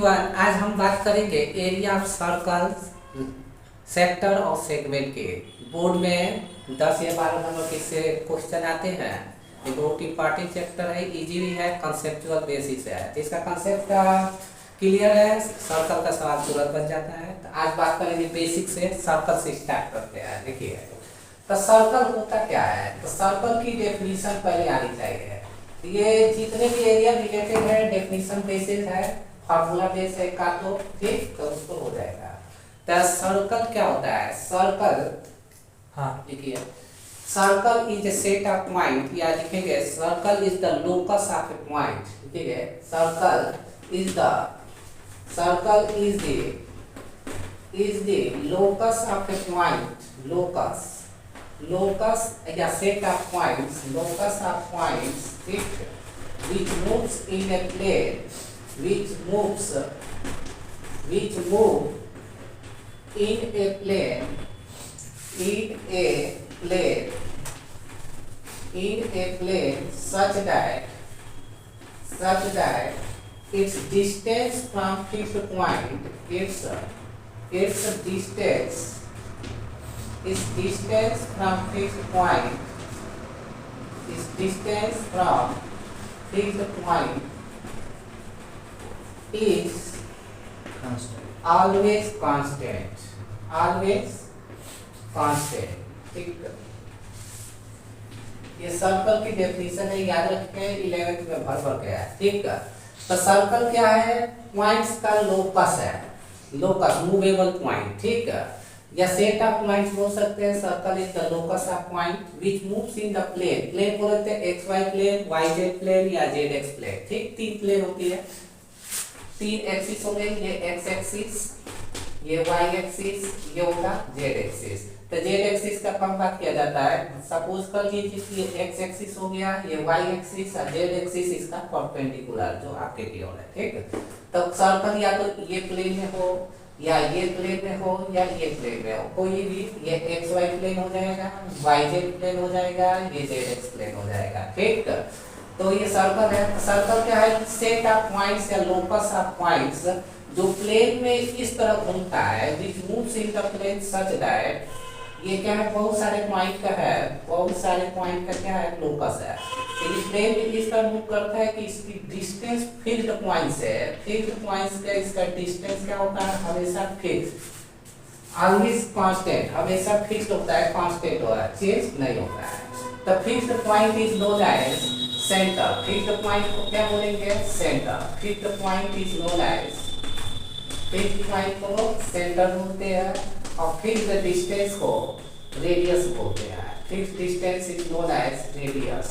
Everyone, आज हम बात करेंगे एरिया ऑफ सर्कल, सेक्टर और सेगमेंट के। बोर्ड में 10 या 12 नंबर के से क्वेश्चन आते हैं। ये बहुत इंपॉर्टेंट चैप्टर है, इजी भी है, कंसेप्चुअल बेसिस है। तो इसका कंसेप्ट क्लियर है, सर्कल का सवाल तुरंत बन जाता है। तो आज बात करेंगे बेसिक से, सर्कल से स्टार्ट करते हैं। देखिए, तो सर्कल होता क्या है? तो सर्कल की डेफिनेशन पहले आनी चाहिए। ये जितने भी एरिया रिलेटेड है डेफिनेशन बेसिस है, फार्मूला बेस है का, तो ठीक तो उसको हो जाएगा। तो सर्कल क्या होता है? सर्कल, हाँ देखिए, circle is a set of point, या लिखेंगे circle is the locus of a point. ठीक है, circle is the locus of a point. Locus या set of points, locus of points, ठीक, which moves in a plane, which move in a plane such that its distance from fixed point, its distance from fixed point, is always constant, ठीक। ये circle की definition है, याद रखें, 11th में भर गया है, ठीक है। तो सर्कल क्या है? पॉइंट्स का लोकस है, लोकस मूवेबल पॉइंट, ठीक है, या सेट ऑफ पॉइंट्स बोल सकते हैं। Circle is the locus of point which moves in the plane. Plane बोलते हैं X Y plane, Y Z plane या जेड एक्स प्लेन, ठीक। 3 प्लेन होती है, 3 एक्सिस हो गए, ये एक्स एक्सिस, ये वाई एक्सिस, ये होगा जेड एक्सिस। तो जेड एक्सिस का कब बात किया जाता है? सपोज कर लीजिए कि ये एक्स एक्सिस हो गया, ये वाई एक्सिस और जेड एक्सिस इसका परपेंडिकुलर जो आपके की ओर है, ठीक। तो सर्कल या तो ये प्लेन में हो, या ये प्लेन में हो, या ये प्लेन में हो, कोई भी, ये एक्स वाई प्लेन हो जाएगा, वाई जेड प्लेन हो जाएगा, ये जेड एक्स प्लेन हो जाएगा, ठीक। तो ये सर्कल है। सर्कल क्या है? सेट ऑफ पॉइंट्स या लोकस ऑफ पॉइंट्स जो प्लेन में इस तरह घूमता है, which moves in the plane such that, ये क्या है? बहुत सारे पॉइंट का है, बहुत सारे पॉइंट का क्या है? लोकस है। तो ये प्लेन में इस तरह मूव करता है कि इसकी डिस्टेंस फिक्स्ड पॉइंट से, फिक्स्ड पॉइंट्स का इसका डिस्टेंस क्या होता है? हमेशा फिक्स, ऑलवेज कांस्टेंट, हमेशा फिक्स्ड होता है, कांस्टेंट होता है, चेंज नहीं होता है। The fixed point is known as centre. Fixed point को क्या बोलेंगे? Centre. Fixed point is known as, fixed point को सेंटर बोलते हैं, और फिक्स्ड डिस्टेंस को रेडियस बोलते हैं। Fixed distance is known as radius,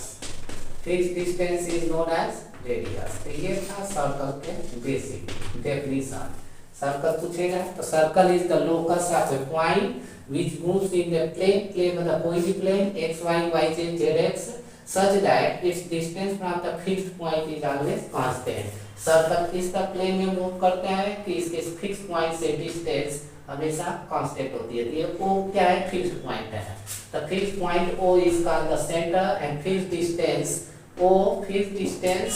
fixed distance is known as radius. तो ये था सर्कल के बेसिक डेफिनेशन। सर्कल पूछेगा तो circle is the locus of a point which moves in the plane, plane मतलब कोई भी plane, X Y, Y Z, Z X, such that its distance from the fixed point is always constant। Circle इस तरह plane में move करते हैं कि इसके फिक्स्ड पॉइंट से डिस्टेंस हमेशा कांस्टेंट होती है। ये O क्या है? फिक्स्ड पॉइंट है। The fixed point O is called the centre and fixed distance O, fixed distance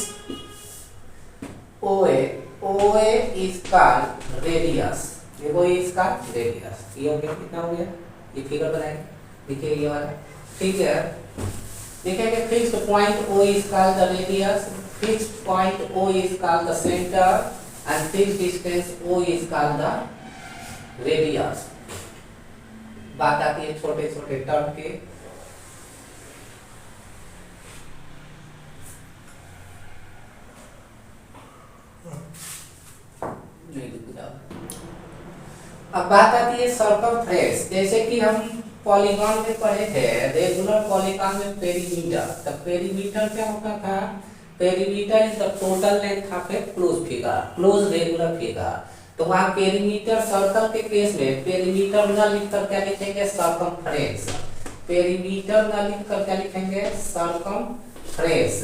OA is called radius. ये वो इज कॉल्ड रेडियस। ये हो गया, कितना हो गया? ये फिगर बनाएंगे, देखिए ये वाला, ठीक है। देखेंगे fixed point O is called the radius, fixed point O is called the center, and fixed distance O is called the radius। बात आती है छोटे छोटे टर्म की। अब बात आती है सर्कमफ्रेंस। जैसे कि हम पॉलीगॉन में पढ़े थे, रेगुलर पॉलीगॉन में पेरीमीटर। तो पेरीमीटर क्या होता था? Perimeter is the total length of A close figure, close regular figure. तो वहाँ पेरीमीटर, सर्कल के केस में पेरीमीटर न लिखकर क्या लिखेंगे? सर्कमफ्रेंस। पेरीमीटर न लिखकर क्या लिखेंगे? सर्कमफ्रेंस।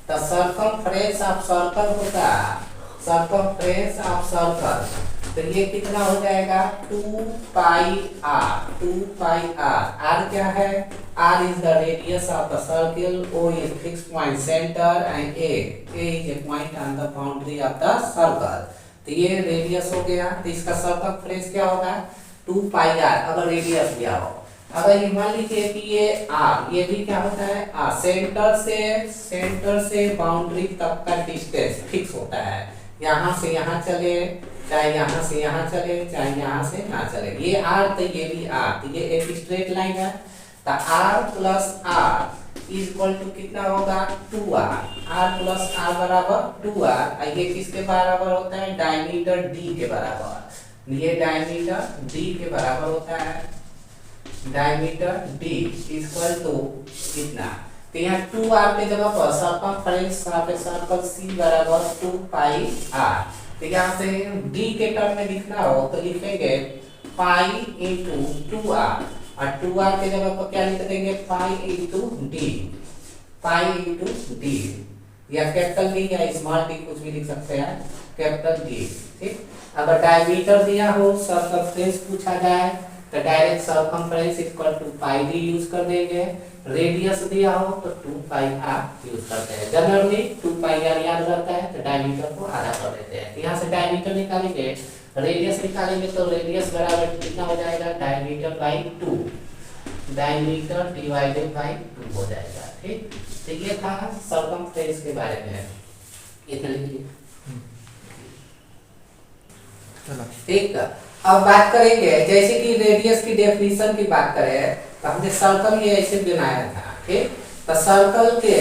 तो सर्कमफ्रेंस ऑफ सर्कल होता है, सर्कमफ्रेंस ऑफ सर्कल। तो ये कितना हो जाएगा? 2 पाई r, 2 पाई r। r क्या है? r is the radius of the circle, o is fixed point center, and a is a point on the boundary of the circle। तो ये रेडियस हो गया। तो इसका सर्कमफ्रेंस क्या होगा 2 पाई आर, अगर रेडियस दिया हो। अगर ये मान लीजिए कि ये आर, ये भी क्या होता है आर, सेंटर से बाउंड्री तक का डिस्टेंस फिक्स होता है। यहाँ से यहाँ चले, चाहे यहाँ से यहाँ चले, चाहे यहाँ से ना चले, ये आर तो ये भी आर, तो ये एक स्ट्रेट लाइन है। तो R plus R is equal to कितना होगा 2r, r प्लस आर बराबर 2r। ये किसके बराबर होता है डायमीटर d के बराबर। ये डायमीटर d के बराबर होता है, डायमीटर d इक्वल टू कितना। तो यहाँ 2r के जगह पर सर्कमफ्रेंस सर्कल c बराबर 2 पाई r। तो यहाँ से d के टर्म में लिखना हो तो लिखेंगे पाई इंटू 2r, और 2r के जगह पर क्या लिख देंगे pi into D, pi into D, या कैपिटल डी या स्मॉल डी कुछ भी लिख सकते हैं, कैपिटल डी। ठीक, अगर डायमीटर दिया हो सर्कमफ्रेंस पूछा जाए तो direct circumference equal to pi D use कर देंगे। रेडियस दिया हो तो 2 पाई आर यूज करते हैं। जनरली 2 पाई आर याद रहता है तो डायमीटर को आधा कर देते हैं। यहाँ से डायमीटर निकालेंगे, रेडियस निकालेंगे तो रेडियस बराबर कितना हो जाएगा diameter by 2, diameter divided by 2 हो जाएगा। ठीक, तो ये था सर्कमफ्रेंस के बारे में, इतना लिखिए। ठीक, अब बात करेंगे जैसे कि रेडियस की डेफिनेशन की बात करें तो हमने सर्कल ये ऐसे बनाया था। ठीक, तो सर्कल के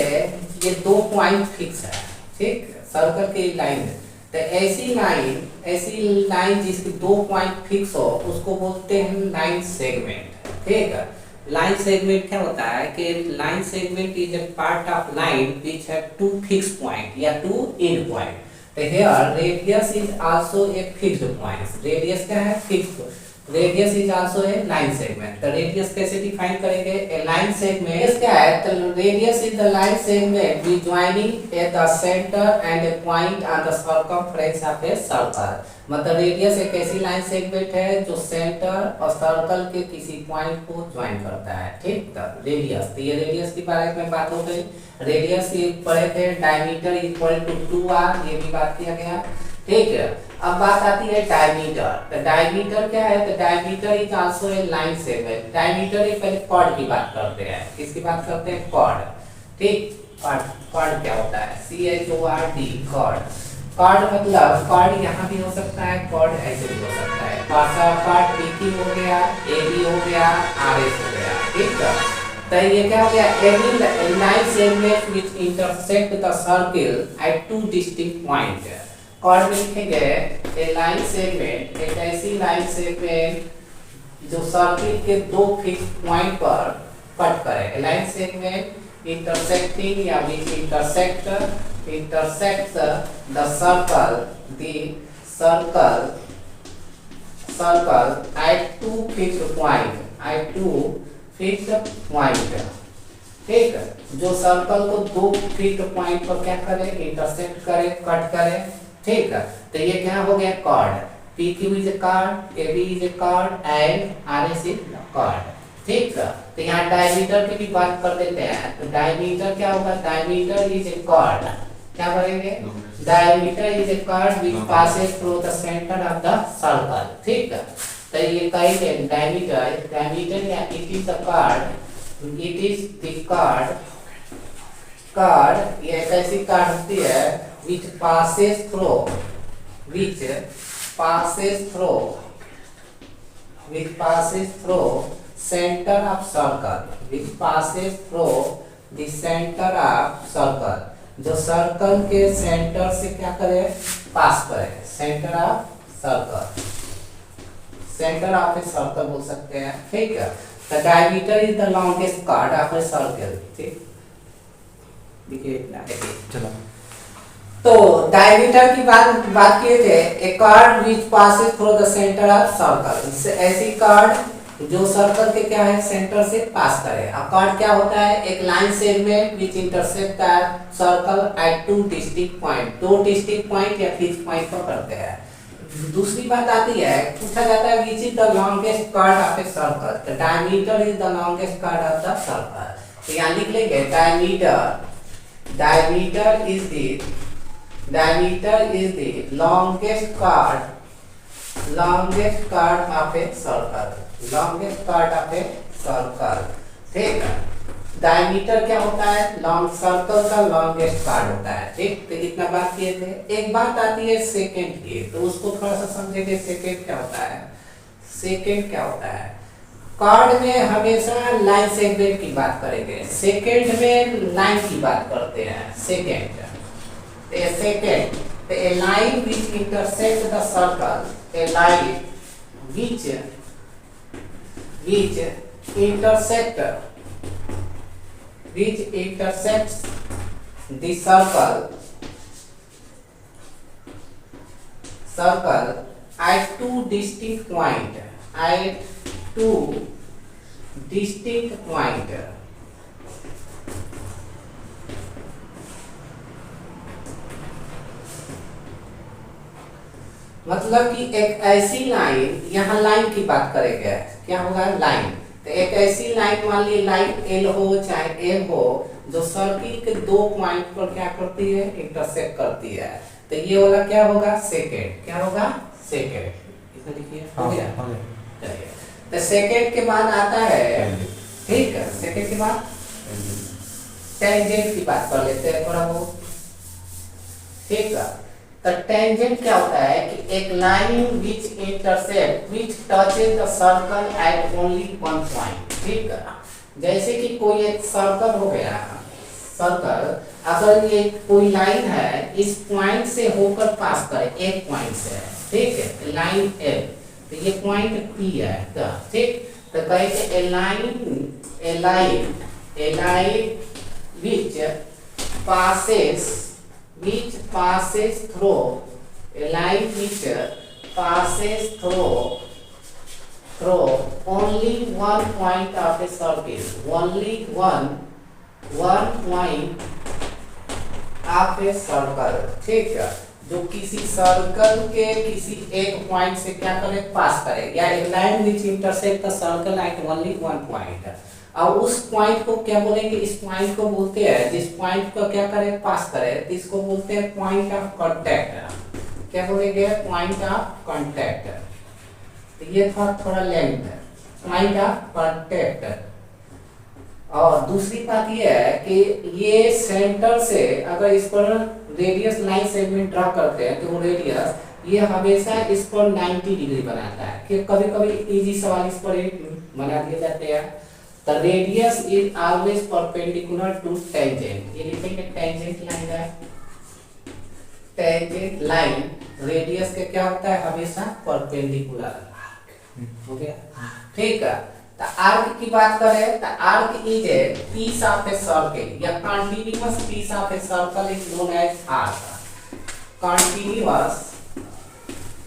ये 2 पॉइंट फिक्स है। ठीक, सर्कल की लाइन, तो ऐसी लाइन जिसकी 2 पॉइंट फिक्स हो उसको बोलते हैं लाइन सेगमेंट। ठीक, लाइन सेगमेंट क्या होता है कि line segment is a part of line which have 2 fix point या 2 एंड पॉइंट। तो here radius is also a fixed point. Radius क्या है fixed, radius is also a line segment. तो रेडियस कैसे डिफाइन करेंगे, ए लाइन सेगमेंट क्या है, तो radius is the line segment we joining at the centre and A point on the circumference of a circle. मतलब radius एक ऐसी line segment है जो सेंटर और सर्कल के किसी पॉइंट को ज्वाइन करता है। ठीक, तो रेडियस, तो ये रेडियस के बारे में बात हो गई। रेडियस ये पढ़े थे डायमीटर इक्वल टू 2r, ये भी बात किया गया। ठीक है, अब बात आती है डायमीटर। तो डायमीटर क्या है, तो diameter is also a line segment. Diameter एक पहले कॉर्ड की बात करते हैं, किसकी बात करते हैं कॉर्ड। ठीक, कॉर्ड क्या होता है CHORD, कॉर्ड। कॉर्ड मतलब कॉर्ड यहाँ भी हो सकता है, कॉर्ड ऐसे भी हो सकता है। कॉर्ड PQ हो गया, AB हो गया, RS हो गया। ठीक है, तो ये क्या हो गया any line segment which intersect the circle at 2 distinct point. Chord में लिखेंगे ए लाइन सेगमेंट, एक ऐसी लाइन सेगमेंट जो सर्किल के 2 फिक्स पॉइंट पर कट करे। लाइन सेगमेंट इंटरसेक्टिंग या which intersect the circle at 2 fixed point। ठीक, जो सर्कल को 2 फिक्स्ड पॉइंट पर क्या करे इंटरसेक्ट करे, कट करे। ठीक, तो ये क्या हो गया chord. PQ is a chord, AB is a chord and RS is chord. ठीक, तो यहाँ डायमीटर की भी बात कर देते हैं। तो डायमीटर क्या होगा, डायमीटर इज ए कॉर्ड, क्या करेंगे diameter is a chord which passes through the centre of the circle. ठीक, तो ये कहेंगे डायमीटर या it is the chord, it is the chord ये एक ऐसी कॉर्ड होती है which passes through center of circle, which passes through the center of circle, जो सर्कल के सेंटर से क्या करे पास करे, सेंटर ऑफ ए सर्कल बोल सकते हैं। ठीक है, the diameter is the longest chord of a circle। ठीक, देखिए चलो, तो डायमीटर की बात किए थे, a chord which passes through the centre of circle, ऐसी कॉर्ड जो सर्कल के क्या है सेंटर से पास करे। अब कॉर्ड क्या होता है, एक line segment which intersect the circle eight 2 distinct point, 2 distinct point या फिक्स पॉइंट पर करते हैं। दूसरी बात आती है, पूछा जाता है which is the longest chord of a circle. The diameter is the longest chord of the circle. तो यहां लिख लेंगे diameter is the diameter is the longest chord of a circle, longest chord of a circle, ठीक है। Diameter क्या होता है, long circle का लॉन्गेस्ट कार्ड होता है, ठीक। तो इतना बात किए थे। एक बात आती है सेकंड की, तो उसको थोड़ा सा समझेंगे। सेकंड क्या होता है, सेकंड क्या होता है। कार्ड में हमेशा लाइन सेगमेंट की बात करेंगे, सेकंड में लाइन की बात करते हैं। Second a line which intersects the circle, a line which intersects the circle at two distinct points, मतलब कि एक ऐसी लाइन, यहाँ लाइन की बात करेंगे, क्या होगा, लाइन। तो एक ऐसी लाइन, मान ली लाइन एल हो चाहे एम हो, जो सर्किल के दो पॉइंट पर क्या करती है, इंटरसेक्ट करती है। तो ये वाला क्या होगा, सेकेंड। क्या होगा, सेकेंड। इसमें लिखिए, हो गया। चलिए, तो सेकेंड के बाद आता है, ठीक है, सेकेंड के बाद टेंजेंट की बात कर लेते हैं थोड़ा बहुत, ठीक है। तो टेंजेंट क्या होता है कि एक line which touches the circle eight only one point, ठीक है। जैसे कि कोई एक सर्कल हो गया, सर्कल अगर ये कोई लाइन है, इस पॉइंट से होकर पास करे, एक पॉइंट से, ठीक है, लाइन एल, तो ये पॉइंट पी है, ठीक। तो कहेंगे a line which passes through only one point of a circle, only one point of a circle, ठीक है। जो किसी सर्कल के किसी एक पॉइंट से क्या करे, पास करे, या एक line which intersect the circle eight only one point. और उस पॉइंट को क्या बोलेंगे, इस पॉइंट को बोलते हैं, जिस पॉइंट को क्या करे, पास करे, तो इसको बोलते हैं पॉइंट ऑफ कांटेक्ट। क्या बोलेंगे, पॉइंट ऑफ कांटेक्ट। तो ये थोड़ा लेंथ है, पॉइंट ऑफ कांटेक्ट। और दूसरी बात ये है कि ये सेंटर से अगर इस पर रेडियस लाइन सेगमेंट ड्रा करते हैं, तो वो रेडियस ये हमेशा इस पर 90 डिग्री बनाता है। कि कभी कभी इजी सवाल इस पर बना दिए जाते हैं। The radius is always perpendicular to tangent. ये लिखेंगे tangent line है, tangent line रेडियस के क्या होता है, हमेशा परपेंडिकुलर। हो गया, ठीक है। तो आर्क की बात करें, तो arc is a piece of a circle या continuous piece of a circle is known as arc.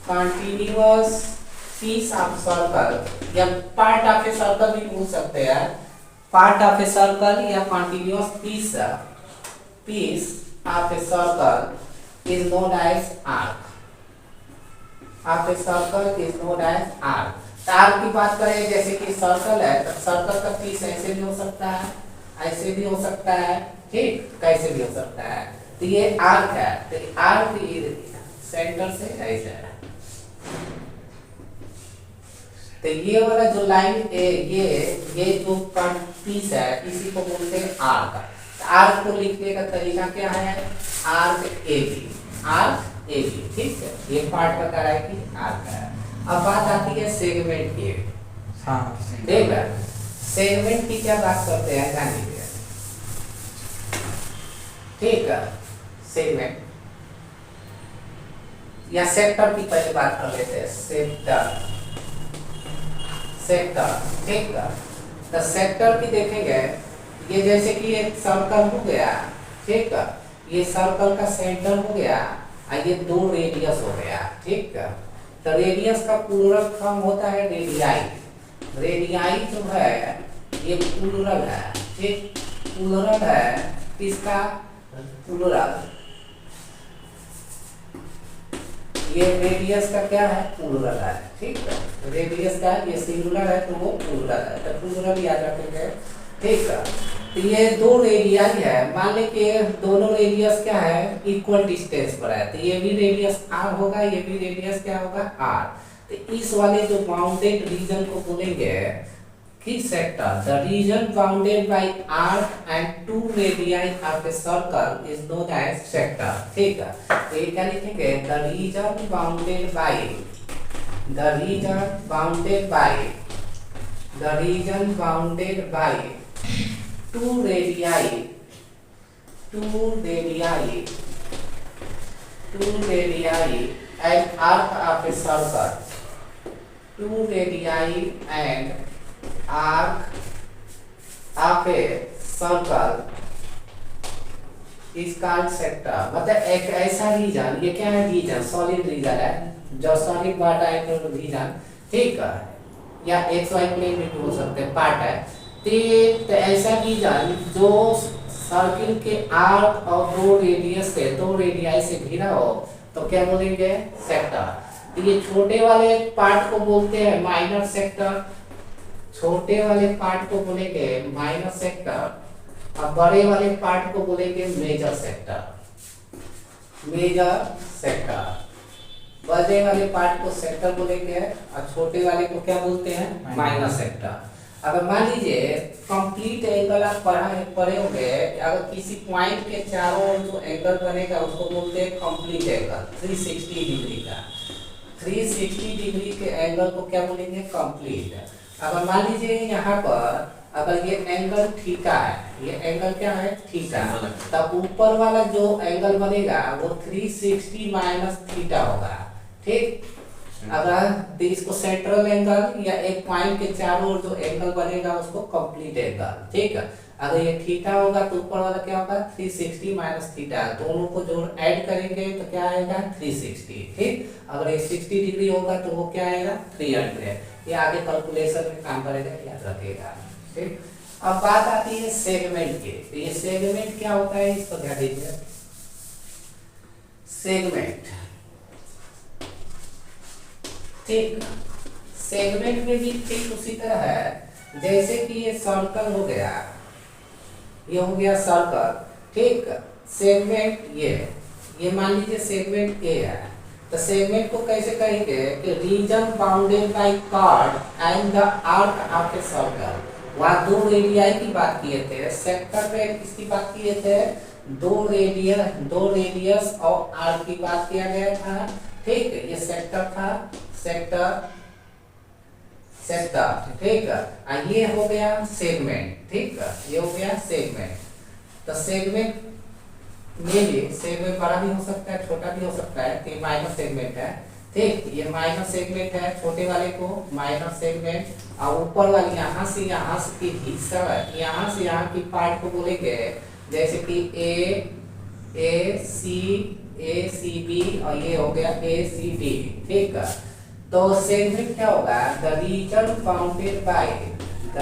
Continuous piece of circle या पार्ट ऑफ ए सर्कल भी पूछ सकते हैं, पार्ट ऑफ ए सर्कल या continuous piece of a circle is known as arc. Of a circle is known as arc. Arc की बात करें, जैसे कि सर्कल है, तो सर्कल का पीस ऐसे भी हो सकता है, ऐसे भी हो सकता है, ठीक, कैसे भी हो सकता है। तो ये आर्क है, तो आर्क सेंटर से ऐसे है। तो ये वाला जो लाइन ये जो पीस है, इसी को बोलते हैं आर्क। तो आर्क को लिखने का तरीका क्या है, आर्क ए बी, ठीक है। ये पार्ट बता रहा है कि आर्क है। अब बात आती है सेगमेंट की, ठीक है। सेगमेंट की क्या बात करते हैं, ध्यान दीजिए, ठीक है। सेगमेंट या सेक्टर की पहले बात कर लेते हैं, सेक्टर, ठीक है। तो सेक्टर की देखेंगे, ये जैसे कि एक सर्कल हो गया, ठीक है, ये सर्कल का सेंटर हो गया, और ये दो रेडियस हो गया, ठीक है। तो रेडियस का प्लूरल फॉर्म होता है रेडियाई। रेडियाई जो है ये प्लूरल है, ठीक, प्लूरल है, किसका, प्लूरल, ये रेडियस का क्या है, प्लूरल है, ठीक है। रेडियस का ये सिंगुलर है, तो वो प्लूरल है, तो प्लूरल याद रखेंगे, ठीक है। तो ये दो रेडियस है, मान ले कि दोनों रेडियस क्या है, इक्वल डिस्टेंस पर है, तो ये भी रेडियस आर होगा, ये भी रेडियस क्या होगा, आर। तो इस वाले जो बाउंडेड रीजन को बोलेंगे किस sector, the region bounded by arc and two radius of a circle is known as sector. ठीक है, तो ये क्या लिखेंगे, the region bounded by, the region bounded by, the region bounded by two radii, two radii, two radii and arc of a circle, two radii and arc of a circle is called sector। मतलब एक ऐसा reason, ये क्या है, reason solid reason है, जो solid part है तो रीजन, ठीक है, या एक्स वाई प्लेन भी बोल सकते हैं, पार्ट है। तो ऐसा रीजन जो सर्किल के आर्क और दो रेडियस से, दो रेडियाई से घिरा हो, तो क्या बोलेंगे, सेक्टर। तो ये छोटे वाले पार्ट को बोलते हैं माइनर सेक्टर, छोटे वाले पार्ट को बोलेंगे माइनर सेक्टर, और बड़े वाले पार्ट को बोलेंगे मेजर सेक्टर, मेजर सेक्टर। बड़े वाले पार्ट को सेक्टर बोलेंगे और छोटे वाले को क्या बोलते हैं, माइनर सेक्टर। अगर मान लीजिए कंप्लीट एंगल आप पढ़े होंगे, अगर किसी पॉइंट के चारों ओर जो एंगल बनेगा उसको बोलते हैं कंप्लीट एंगल, 360 डिग्री का, 360 डिग्री के एंगल को क्या बोलेंगे, कंप्लीट। अगर मान लीजिए यहाँ पर अगर ये एंगल थीटा है, ये एंगल क्या है, थीटा, तब ऊपर वाला जो एंगल बनेगा वो 360 माइनस थीटा होगा। ठीक, अगर तो इसको सेंट्रल एंगल या एक पॉइंट के चारों ओर जो एंगल बनेगा उसको कंप्लीट एंगल। ठीक है, अगर ये थीटा होगा तो ऊपर वाला क्या होगा, 360 माइनस थीटा, दोनों को जोड़ ऐड करेंगे तो क्या आएगा, 360। ठीक, अगर ये 60 डिग्री होगा तो वो क्या आएगा, 300। ये आगे कैलकुलेशन में काम करेगा, याद रखिएगा। ठीक, अब बात आती है सेगमेंट की। तो ये सेगमेंट क्या होता है, इसको ध्यान दीजिए। सेगमेंट, ठीक, सेगमेंट में भी ठीक उसी तरह है जैसे कि ये सर्कल हो गया, ये हो गया सर्कल। ठीक, सेगमेंट ये मान लीजिए सेगमेंट ए है, तो सेगमेंट को कैसे कहेंगे कि reason bounded bye card and the arc of a circle. वहां दो रेडियाई की बात किए थे, सेक्टर पे किसकी बात किए थे, दो रेडियस और आर्क की बात किया गया था। ठीक, ये सेक्टर था, सेक्टर, ठीक है, ये हो गया सेगमेंट। ठीक है, ये हो गया सेगमेंट। तो सेगमेंट में भी सेगमेंट बड़ा भी हो सकता है, छोटा भी हो सकता है, तो माइनर सेगमेंट है। ठीक, ये माइनर सेगमेंट है, छोटे वाले को माइनर सेगमेंट, और ऊपर वाली यहाँ से की हिस्सा है, यहाँ से यहाँ की पार्ट को बोलेंगे जैसे कि ए सी बी, और ये हो गया ए सी डी। ठीक है, तो सेगमेंट क्या होगा, the region bounded by, the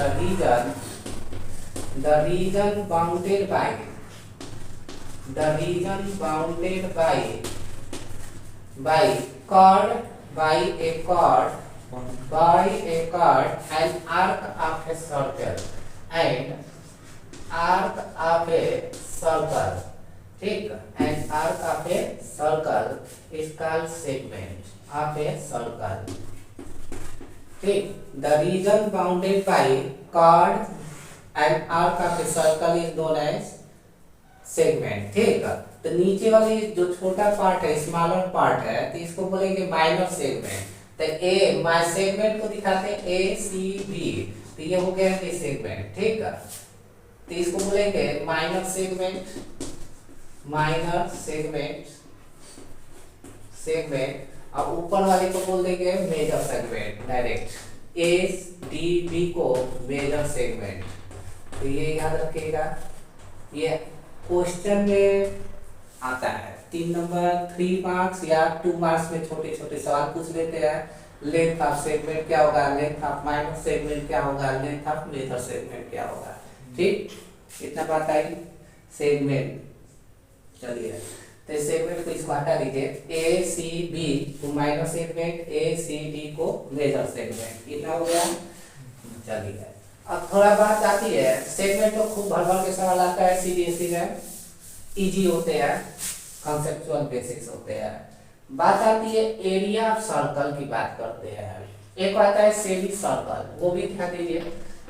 region bounded by, the region bounded bye chord, by a chord and arc of a circle and arc of a circle। ठीक, and arc of a circle is called segment of a circle। ठीक, the region bounded by chord and arc of a circle is known as segment। ठीक, तो नीचे वाली जो छोटा part है, smaller part है, तो इसको बोलेंगे माइनर सेगमेंट। तो ए माइ सेगमेंट को दिखाते हैं ए सी बी, तो ये हो गया ए सेगमेंट। ठीक है, तो इसको बोलेंगे माइनर सेगमेंट, माइनर सेगमेंट, और ऊपर वाले को बोल देंगे major segment, direct A D B को मेजर सेगमेंट। तो ये याद रखिएगा, ये क्वेश्चन में आता है 3 नंबर 3 मार्क्स या 2 मार्क्स में छोटे छोटे सवाल पूछ लेते हैं। लेंथ ऑफ सेगमेंट क्या होगा, लेंथ ऑफ माइनर सेगमेंट क्या होगा, लेंथ ऑफ मेजर सेगमेंट क्या होगा। ठीक, इतना बात आई सेगमेंट। चलिए, तो सेगमेंट को इसको हटा दीजिए, ए सी बी को माइनर सेगमेंट, ए सी डी को मेजर सेगमेंट, कितना हो गया। चलिए, अब थोड़ा बात आती है सेगमेंट, तो खूब भर भर के सवाल आता है सीबीएसई में, इजी होते हैं, कंसेप्चुअल बेसिक्स होते हैं। बात आती है एरिया ऑफ सर्कल की, बात करते हैं। एक आता है सेमी सर्कल, वो भी ध्यान दीजिए।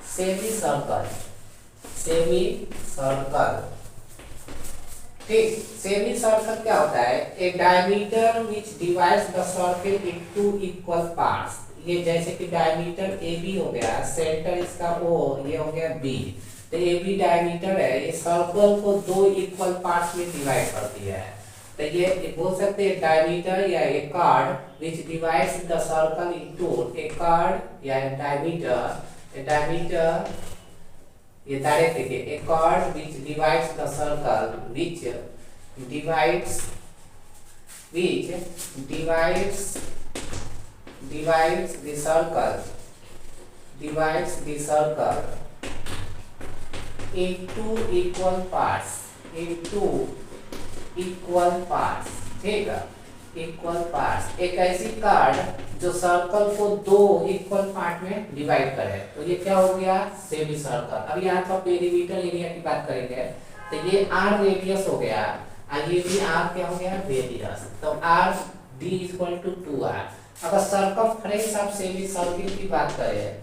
सेमी सर्कल, सेमी सर्कल, ठीक। सेमी सर्कल क्या होता है? ए diameter which divides the circle into equal parts. ये जैसे कि डायमीटर ए बी हो गया, सेंटर इसका ओ, ये हो गया बी, तो ए बी डायमीटर है, ये सर्कल को दो इक्वल पार्ट्स में डिवाइड करती है। तो ये बोल सकते हैं डायमीटर या a chord which divides the circle into, a chord या डायमीटर, डायमीटर ये डायरेक्ट देखिए, a chord which divides the circle, which divides the circle, divides the circle into equal parts, into equal parts, ठीक है, equal parts. एक ऐसी card जो circle को दो इक्वल पार्ट में डिवाइड करे, तो ये क्या हो गया? Semi circle. अब यहाँ का पेरीमीटर एरिया की बात करेंगे, तो ये आर रेडियस हो गया, और ये भी आर क्या हो गया? रेडियस। तो R D equal to 2r। अगर सर्कमफ्रेंस ऑफ सेमी सर्कल की बात करें,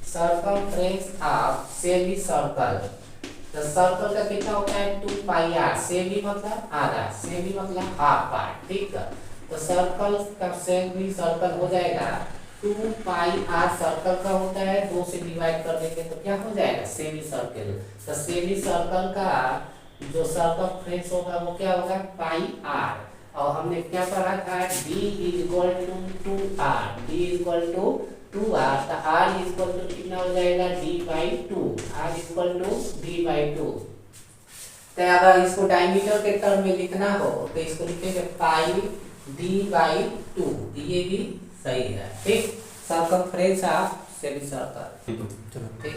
सर्कमफ्रेंस ऑफ सेमी सर्कल, तो सर्कल का कितना होता है? 2 पाई आर। सेमी मतलब आधा, सेमी मतलब हाफ पार्ट, ठीक है। तो सर्कल का सेमी सर्कल हो जाएगा 2 पाई आर, सर्कल का होता है, 2 से डिवाइड कर देंगे तो क्या हो जाएगा? Semicircle. तो सेमी सर्कल का जो सर्कमफ्रेंस होगा वो क्या होगा? Pi R. और हमने क्या पढ़ा था? d equal to 2r, d equal to 2r, तो r इक्वल टू कितना हो जाएगा? d by 2, r equal to d by 2। तो अगर इसको डायमीटर के टर्म में लिखना हो तो इसको लिखेंगे पाई d बाई 2, ये भी सही है, ठीक। सर्कमफ्रेंस ऑफ सेमी सर्कल, ठीक।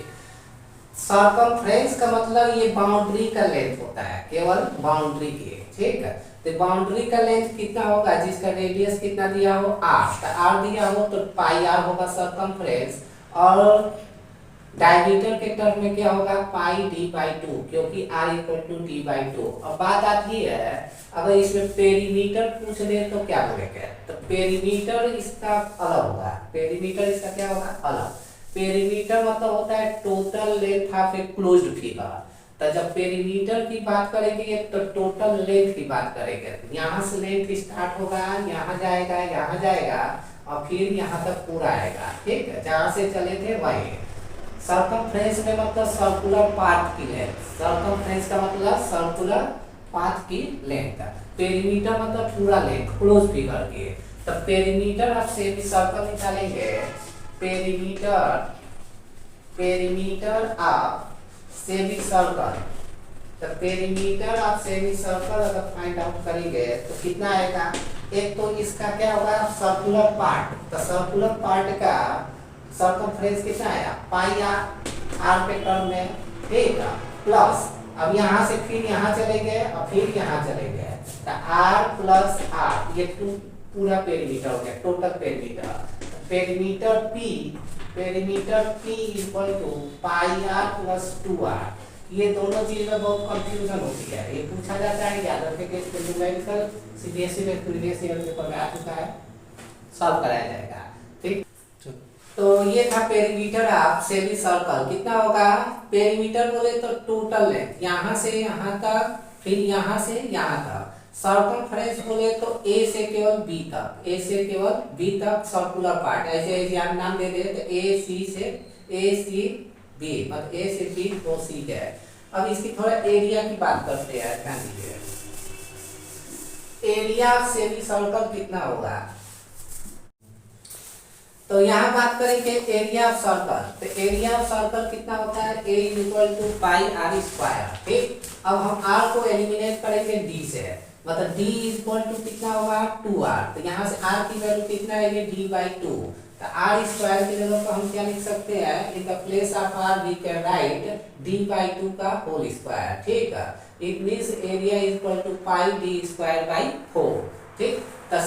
सर्कमफ्रेंस का मतलब ये बाउंड्री का लेंथ होता है, केवल बाउंड्री की, ठीक है। तो बाउंड्री का लेंथ कितना होगा? जिसका रेडियस कितना दिया हो? r, तो r दिया हो तो पाई r होगा सर्कमफ्रेंस, और डायमीटर के टर्म में क्या होगा? पाई d बाई 2, क्योंकि r equal to d by 2। अब बात आती है अगर इसमें पेरीमीटर पूछ ले तो क्या बोलेंगे? तो पेरीमीटर इसका अलग होगा, पेरीमीटर इसका क्या होगा? अलग। पेरीमीटर मतलब होता है total length of a closed figure. तो जब पेरीमीटर की बात करेंगे तो टोटल लेंथ की बात करेंगे। यहाँ से लेंथ स्टार्ट होगा, यहाँ जाएगा और फिर यहाँ तक पूरा आएगा, ठीक है, जहाँ से चले थे वही। सर्कमफ्रेंस में मतलब सर्कुलर पाथ की लेंथ, सर्कमफ्रेंस का मतलब सर्कुलर पाथ की लेंथ। पेरीमीटर मतलब पूरा लेंथ, क्लोज फिगर की। तो पेरीमीटर ऑफ सेमी सर्कल निकालेंगे, पेरीमीटर ऑफ सेमी सर्कल, तो पेरीमीटर ऑफ सेमी सर्कल अगर फाइंड आउट करेंगे तो कितना आएगा? एक तो इसका क्या होगा? सर्कुलर पार्ट, तो सर्कुलर पार्ट का सर्कमफ्रेंस कितना आया? पाई आर के टर्म में, ठीक है, प्लस अब यहाँ से फिर यहाँ चले गए और फिर यहाँ चले गए, तो r प्लस r, ये पूरा पेरीमीटर हो गया, total perimeter P equal to pi R plus 2r। ये दोनों चीज में बहुत कंफ्यूजन होती है, ये पूछा जाता है, याद रखेंगे, इसको न्यूमेरिकल सीबीएसई में प्रीवियस ईयर पेपर में आ चुका है, सॉल्व कराया जाएगा, ठीक। तो ये था पेरीमीटर ऑफ सेमी सर्कल। कितना होगा? पेरीमीटर बोले तो टोटल लेंथ, यहाँ से यहाँ तक, फिर यहाँ से यहाँ तक। सर्कमफ्रेंस बोले तो A से केवल B तक, A से केवल B तक सर्कुलर पार्ट, ऐसे ऐसे नाम दे दे तो A C B, मतलब A से B तो C है। अब इसकी थोड़ा एरिया की बात करते हैं, ध्यान दीजिए। एरिया ऑफ सेमी सर्कल कितना होगा? तो यहाँ बात करेंगे एरिया ऑफ सर्कल, तो एरिया ऑफ सर्कल कितना होता है? A equal to pi R square, ठीक। अब हम r को एलिमिनेट करेंगे d से, मतलब d इक्वल टू कितना होगा? 2r, तो यहाँ से r की वैल्यू कितना है? ये d बाई 2, तो r स्क्वायर की जगह पर हम क्या लिख सकते हैं? In the place of r we can write d by 2 का होल स्क्वायर, ठीक है। It means area equal to pi d square by 4, ठीक। तो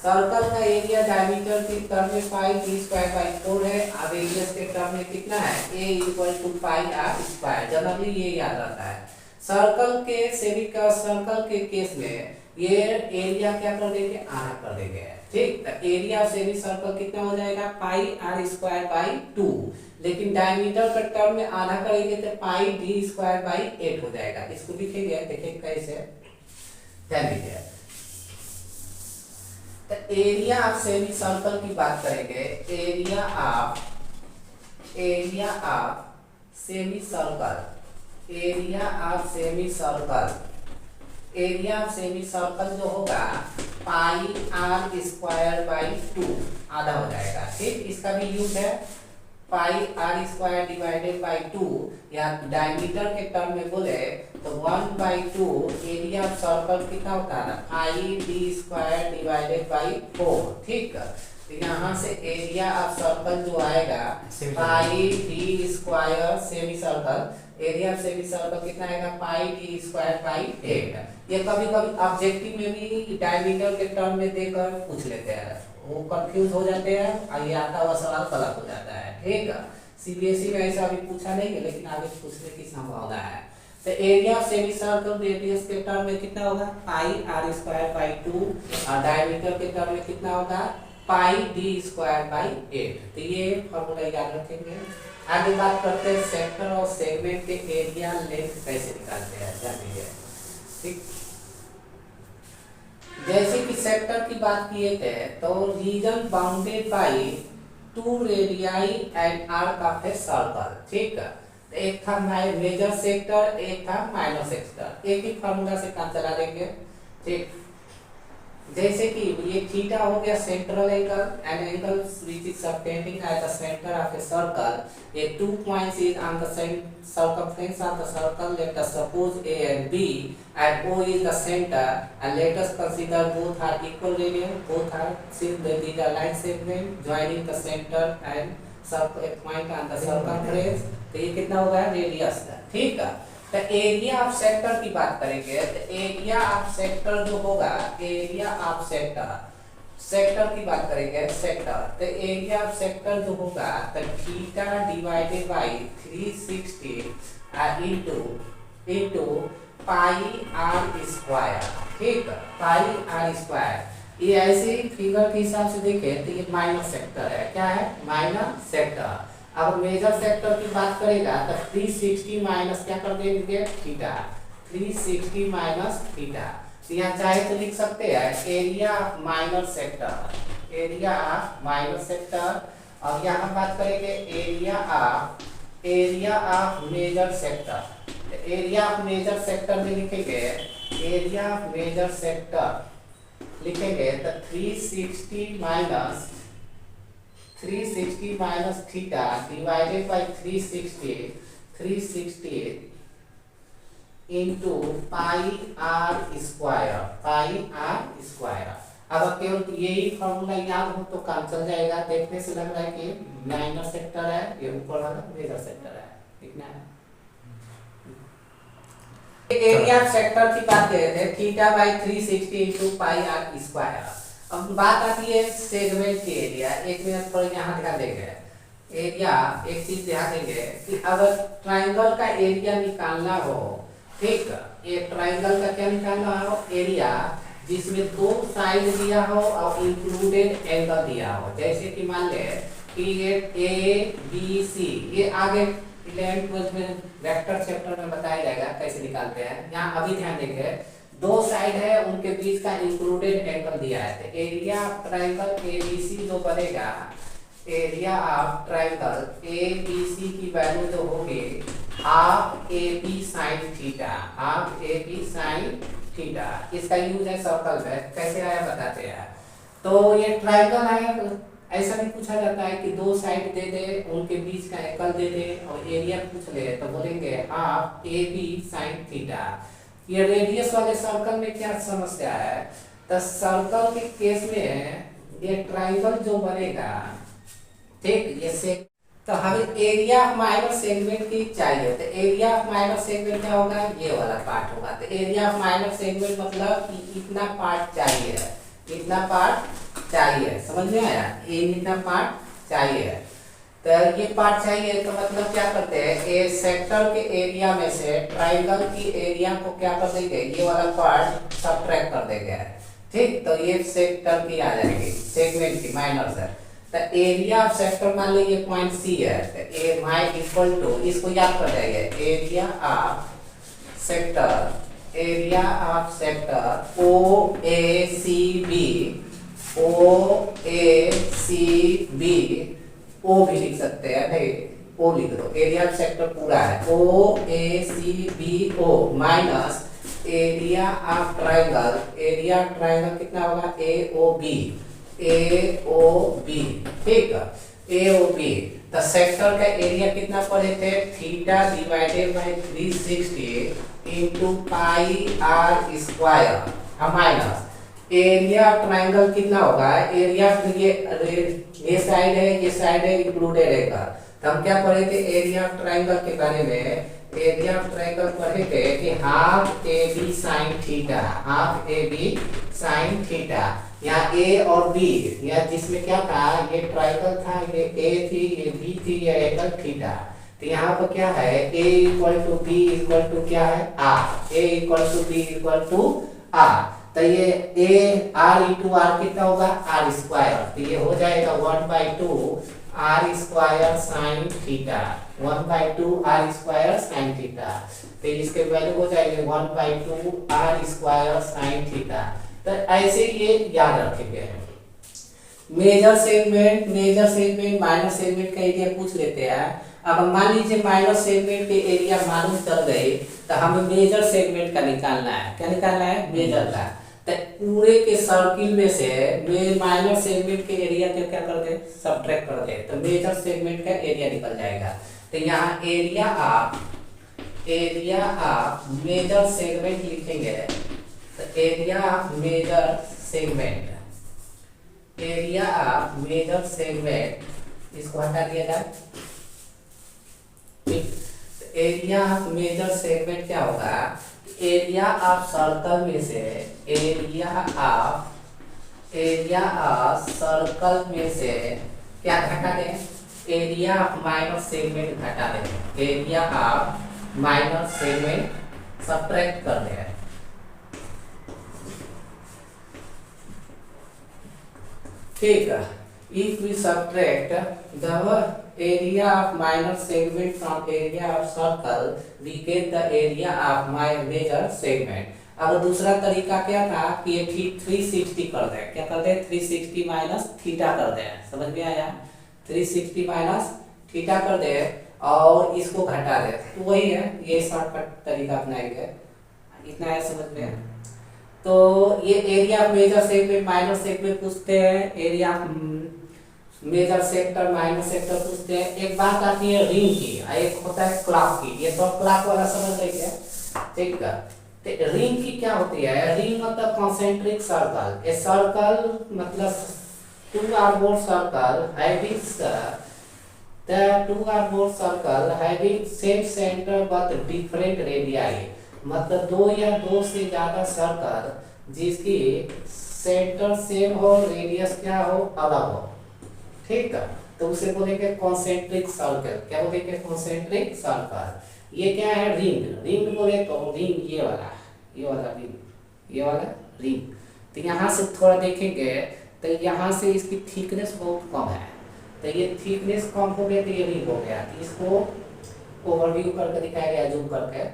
सर्कल का एरिया डायमीटर के टर्म में पाई d स्क्वायर बाई 4 है, और रेडियस के टर्म में कितना है a equal to pi r square. Generally ये याद रहता है। सर्कल के सर्कल के केस में ये एरिया क्या कर देंगे, आधा कर देंगे। ठीक, तो एरिया ऑफ सेमी सर्कल कितना हो जाएगा, पाई r स्क्वायर बाई 2। लेकिन डायमीटर के टर्म में आधा करेंगे तो पाई d स्क्वायर बाई 8 हो जाएगा। इसको लिखेंगे, देखिए कैसे, ध्यान दीजिए। तो एरिया ऑफ सेमी सर्कल की बात करेंगे, area of semi circle, area of semi circle, area of semi circle जो होगा पाई r स्क्वायर बाई 2 आधा हो जाएगा। ठीक, इसका भी यूज है, पाई r स्क्वायर डिवाइडेड बाई 2, या डायमीटर के टर्म में बोले तो 1/2 एरिया ऑफ सर्कल कितना होता है ना, पाई d स्क्वायर डिवाइडेड बाई 4। ठीक, तो यहाँ से एरिया ऑफ सर्कल जो आएगा पाई d square semi circle, area of semi circle कितना आएगा, पाई d स्क्वायर बाई 8। ये कभी कभी ऑब्जेक्टिव में भी डायमीटर के टर्म में देकर पूछ लेते हैं, वो कंफ्यूज हो जाते हैं और ये आता हुआ सवाल गलत हो जाता है। ठीक, सीबीएसई में ऐसा अभी पूछा नहीं है, लेकिन आगे पूछने की संभावना है। तो area of semi circle radius के टर्म में कितना होगा, पाई r स्क्वायर बाई 2, और डायमीटर के टर्म में कितना होगा, पाई d स्क्वायर बाई 8। तो ये फॉर्मूला याद रखेंगे। आगे बात करते हैं सेक्टर और सेगमेंट के एरिया लेंथ कैसे निकालते हैं, जानिए। ठीक, जैसे कि सेक्टर की बात किए थे तो reason bounded bye 2 radii and arc of a circle. ठीक, एक था मेजर सेक्टर, एक था माइनर सेक्टर। एक ही फार्मूला से काम चला देंगे। ठीक, जैसे कि ये थीटा हो गया central angle, an angle which is subtending eight the centre of a circle. ये 2 points is on the circumference of the circle. Let us suppose A and B, and O is the center, and let us consider both are equal radius, both are since these are line segment joining the center and circle a point on the circumference। तो ये कितना होगा, radius का। ठीक है, तो area of sector की बात करेंगे तो एरिया ऑफ सेक्टर जो होगा, एरिया ऑफ सेक्टर की बात करेंगे, सेक्टर तो एरिया ऑफ सेक्टर जो होगा तो theta divided by 360 into pi r square. ठीक, पाई r स्क्वायर। ये ऐसे फिगर के हिसाब से देखें तो ये माइनर सेक्टर है। क्या है, माइनर सेक्टर। अब मेजर सेक्टर की बात करेगा तो 360 माइनस क्या कर देंगे, थीटा। 360 minus theta. तो यहाँ चाहे तो लिख सकते हैं area of minor sector, area of minor sector. और यहाँ बात करेंगे area of major sector. Area of major sector में लिखेंगे, एरिया ऑफ मेजर सेक्टर लिखेंगे तो 360 minus theta divided by 360 into pi r square. अब केवल यही फॉर्मूला याद हो तो काम चल जाएगा। देखने से लग रहा है कि माइनर सेक्टर है, ये ऊपर वाला मेजर सेक्टर है। कितना है, एरिया ऑफ सेक्टर की बात कर रहे थे, theta by 360 into pi r square. अब बात आती है सेगमेंट की एरिया। एक मिनट पर यहाँ ध्यान देंगे, एरिया एक चीज ध्यान देंगे कि अगर ट्राइंगल का एरिया निकालना हो, ठीक, ये ट्राइंगल का क्या निकालना हो, एरिया जिसमें 2 साइड दिया हो और इंक्लूडेड एंगल दिया हो। जैसे कि मान ले कि ये ए बी सी, ये आगे 11th में वेक्टर चैप्टर में बताया जाएगा कैसे निकालते हैं। यहाँ अभी ध्यान देंगे, 2 साइड है, उनके बीच का इंक्लूडेड एंगल दिया है। तो एरिया ऑफ ट्राइंगल एबीसी जो बनेगा, एरिया ऑफ ट्राइंगल एबीसी की वैल्यू जो होगी half A B sine theta, half A B sine theta. इसका यूज है सर्कल में, कैसे आया बताते हैं। तो ये ट्राइंगल आया, ऐसा भी पूछा जाता है कि 2 साइड दे दे, उनके बीच का एंगल दे दे और एरिया पूछ ले तो बोलेंगे half A B sine theta. ये रेडियस वाले सर्कल में क्या समस्या है, तो सर्कल के केस में ये ट्राइंगल जो बनेगा, ठीक, ये से तो हमें एरिया ऑफ माइनर सेगमेंट की चाहिए। तो एरिया ऑफ माइनर सेगमेंट क्या होगा, ये वाला पार्ट होगा। तो एरिया ऑफ माइनर सेगमेंट मतलब कि इतना पार्ट चाहिए, इतना पार्ट चाहिए, समझ में आया, ए इतना पार्ट चाहिए। तो ये पार्ट चाहिए तो मतलब क्या करते हैं, ए सेक्टर के एरिया में से ट्राइंगल की एरिया को क्या कर देंगे, ये वाला पार्ट सबट्रैक्ट कर देंगे, ठीक। तो ये सेक्टर की आ जाएगी, सेगमेंट की माइनस है। तो एरिया ऑफ सेक्टर मान लीजिए पॉइंट सी है, तो ए माई इक्वल टू, इसको याद कर जाइए, area of sector, area of sector O A C B, O A C B, O भी लिख सकते हैं भाई, ओ लिख दो, एरिया ऑफ सेक्टर पूरा है, O A C B O minus area of triangle, area of triangle कितना होगा, ए ओ बी, ए ओ बी, ठीक है, ए ओ बी। तो सेक्टर का एरिया कितना पढ़े थे, theta divided by 360 into pi R square, minus area of triangle कितना होगा, एरिया ये साइड है, ये साइड है, इंक्लूडेड रहेगा। तो हम क्या पढ़े थे एरिया ऑफ ट्राइंगल के बारे में, एरिया ऑफ ट्राइंगल पढ़े थे कि half A B sine theta, half A B sine theta. यहाँ ए और बी, या जिसमें क्या था, ये ट्राइंगल था, ये ए थी, ये बी थी, ये एंगल थीटा। तो यहाँ पर क्या है, A equal to B equal to क्या है, R, A equal to B equal to R. तो ये ए आर इंटू आर कितना होगा, आर स्क्वायर। तो ये हो जाएगा 1/2 R square sine theta, 1/2 R square sine theta. तो इसके वैल्यू हो जाएंगे 1/2 आर स्क्वायर साइन थीटा। तो ऐसे ये याद रखेंगे। मेजर सेगमेंट माइनर सेगमेंट का एरिया पूछ लेते हैं। अब मान लीजिए माइनर सेगमेंट के एरिया मालूम चल गए, तो हमें मेजर सेगमेंट का निकालना है। क्या निकालना है, मेजर का। तो पूरे के सर्किल में से माइनर सेगमेंट के एरिया को क्या कर दे, सबट्रैक्ट कर दे, तो मेजर सेगमेंट का एरिया निकल जाएगा। तो यहाँ एरिया ऑफ मेजर सेगमेंट लिखेंगे, तो area of major segment, area of major segment, इसको हटा दिया जाए, एरिया ऑफ मेजर सेगमेंट क्या होगा, एरिया ऑफ सर्कल में से, एरिया ऑफ सर्कल में से क्या घटा दें, एरिया ऑफ माइनर सेगमेंट घटा दें, area of minor segment subtract कर दें। ठीक है, if we subtract the area of minor segment from area of circle, we get the area of my major segment। अब दूसरा तरीका क्या था कि ये 360 कर दे, क्या कर दे, 360 माइनस थीटा कर दे, समझ में आया, 360 माइनस थीटा कर दे और इसको घटा दे। तो वही है, ये शॉर्टकट तरीका अपनाएंगे, इतना है समझ में। तो ये area of major segment minor segment पूछते हैं, area of major sector minor sector पूछते हैं। एक बात आती है रिंग की, एक होता है क्लॉक की, ये तो क्लॉक वाला समझ रहे हैं, ठीक है। तो रिंग की क्या होती है, रिंग मतलब कॉन्सेंट्रिक सर्कल, ए सर्कल मतलब two or more circle having the two or more circle having same center but different radii, मतलब दो या दो से ज्यादा सर्कल जिसकी सेंटर सेम हो, रेडियस क्या हो, अलग हो, ठीक है। तो उसे बोलेंगे कॉन्सेंट्रिक सर्कल। क्या बोलेंगे, कॉन्सेंट्रिक सर्कल। ये क्या है, रिंग। रिंग बोले तो रिंग ये वाला रिंग, ये वाला रिंग। तो यहाँ से थोड़ा देखेंगे तो यहाँ से इसकी थिकनेस बहुत कम है, तो ये थिकनेस कम हो गया तो ये रिंग हो गया। इसको ओवरव्यू करके दिखाया गया जूम करके,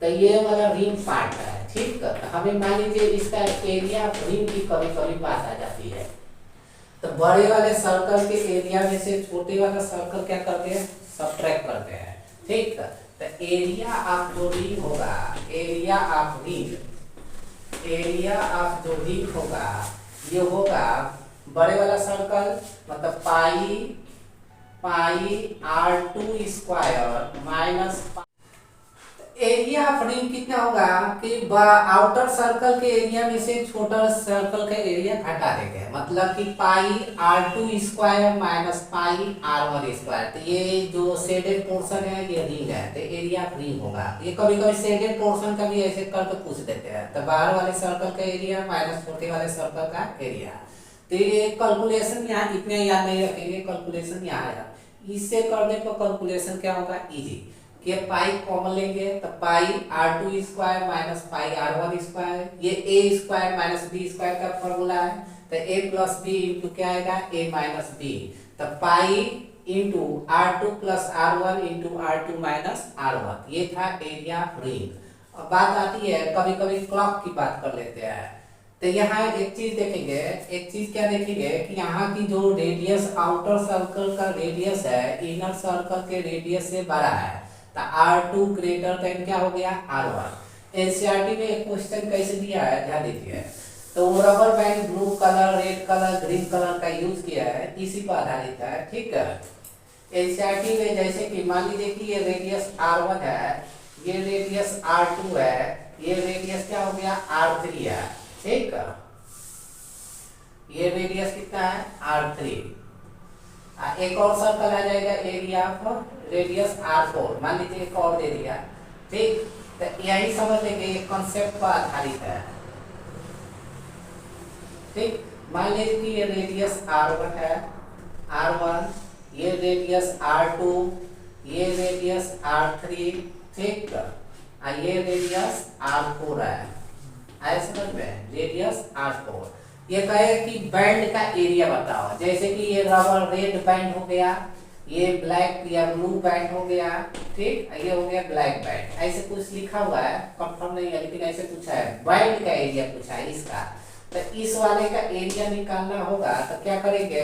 तो ये वाला रिंग पार्ट है, ठीक है। हमें मान लीजिए इसका एरिया रिंग की कभी कभी बात आ जाती है, तो बड़े वाले सर्कल के एरिया में से छोटे वाला सर्कल क्या करते हैं, सबट्रैक्ट करते हैं, ठीक है। तो एरिया ऑफ जो रिंग होगा, एरिया ऑफ जो रिंग होगा, ये होगा बड़े वाला सर्कल मतलब पाई r2 square minus. Area of ring कितना होगा कि आउटर सर्कल के एरिया में से छोटा सर्कल का एरिया घटा देंगे, मतलब कि पाई r2 square minus pi r1 square. तो ये जो शेडेड पोर्शन है ये रिंग है, तो एरिया ऑफ रिंग होगा। ये कभी कभी शेडेड पोर्शन का भी ऐसे करके पूछ देते हैं, तो बाहर वाले सर्कल का एरिया माइनस छोटे वाले सर्कल का एरिया। तो ये कैलकुलेशन यहाँ इतने याद नहीं रखेंगे, कैलकुलेशन यहाँ आया, इससे करने पर कैलकुलेशन क्या होगा इजी, कि पाई कॉमन लेंगे तो पाई r2 square minus pi r1 square, ये a square minus b square का फॉर्मूला है, तो a प्लस बी इंटू क्या आएगा a माइनस बी, तो pi into r2 plus r1 into r2 minus r1, ये था एरिया ऑफ रिंग। अब बात आती है कभी कभी क्लॉक की बात कर लेते हैं, तो यहाँ एक चीज देखेंगे, एक चीज क्या देखेंगे कि यहाँ की जो रेडियस आउटर सर्कल का रेडियस है इनर सर्कल के रेडियस से बड़ा है, तो R2 ग्रेटर देन क्या हो गया R1। एनसीईआरटी में एक क्वेश्चन कैसे दिया है ध्यान दीजिए, तो वो rubber band blue colour, red colour, green colour का यूज किया है, इसी पर आधारित है, ठीक है। एनसीईआरटी में जैसे कि मान लीजिए कि ये रेडियस R1 है, ये रेडियस R2 है, ये रेडियस क्या हो गया R3 है, ठीक है। ये रेडियस कितना है R3, एक और सर्कल आ जाएगा एरिया ऑफ रेडियस R4, मान लीजिए एक और दे दिया, ठीक। तो यही समझ लेंगे ये कॉन्सेप्ट पर आधारित है, ठीक। मान लीजिए कि ये रेडियस R1 है, R1, ये रेडियस R2, ये रेडियस R3, ठीक, ये रेडियस R4 है, आए समझ में, रेडियस R4। ये कहे कि बैंड का एरिया बताओ, जैसे कि ये रबर रेड बैंड हो गया, ये ब्लैक या ब्लू बैंड हो गया, ठीक, ये हो गया ब्लैक बैंड, ऐसे कुछ लिखा हुआ है, कंफर्म नहीं है लेकिन ऐसे पूछा है, बैंड का एरिया पूछा है इसका। तो इस वाले का एरिया निकालना होगा तो क्या करेंगे,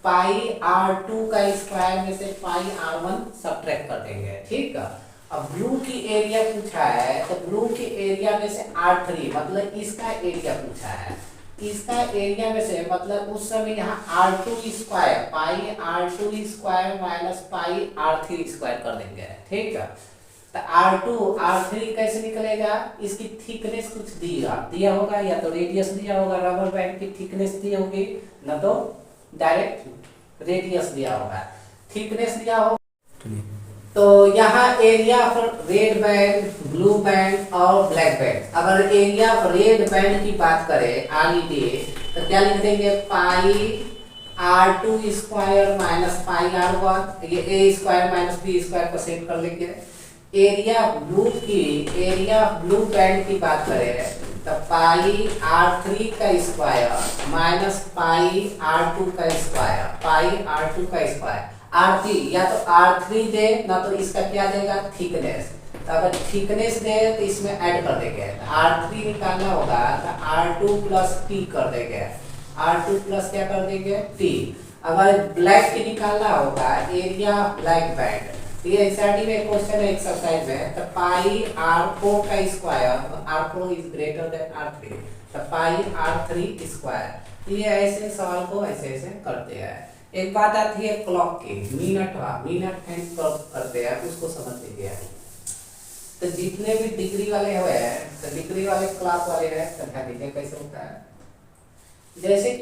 पाई R2 का स्क्वायर में से पाई R1 सब्ट्रैक्ट कर देंगे, ठीक है। अब ब्लू की एरिया पूछा है, तो ब्लू की एरिया में से R3 मतलब इसका एरिया पूछा है, इसका एरिया में से मतलब उस समय यहाँ R2 स्क्वायर, पाई R2 square minus pi R3 square कर देंगे, ठीक है। तो R2 R3 कैसे निकलेगा, इसकी थिकनेस कुछ दिया होगा, या तो रेडियस दिया होगा, रबर बैंड की थिकनेस दी होगी, न तो डायरेक्ट रेडियस दिया होगा, थिकनेस दिया होगा। तो यहाँ area of red band, blue band और ब्लैक बैंड, अगर एरिया ऑफ रेड बैंड की बात करें RED, तो क्या लिख देंगे, पाई R2 square minus pi R1, ये a square minus b square को सेट कर लेंगे। एरिया ब्लू की, एरिया ब्लू बैंड की बात करें तो पाई R3 का स्क्वायर माइनस पाई R2 का स्क्वायर, पाई R2 का स्क्वायर, R3 या तो R3 दे ना तो इसका क्या देगा थिकनेस, तो अगर थिकनेस दे तो इसमें ऐड कर देंगे, R3 निकालना होगा तो R2 प्लस T कर देंगे, R2 प्लस क्या कर देंगे T। अगर ब्लैक की निकालना होगा एरिया ब्लैक बैंड, तो ये एनसीईआरटी में क्वेश्चन है एक्सरसाइज में, तो पाई R4 का square, R4 is greater than R3, तो पाई R3 स्क्वायर। ये ऐसे सवाल को ऐसे ऐसे करते हैं। एक बात आती है क्लॉक की, मिनट हैंड करते हैं, उसको समझ लीजिए। तो जितने भी डिग्री वाले हुए हैं, तो डिग्री वाले क्लॉक वाले हैं, तो ध्यान दीजिए कैसे होता है, जैसे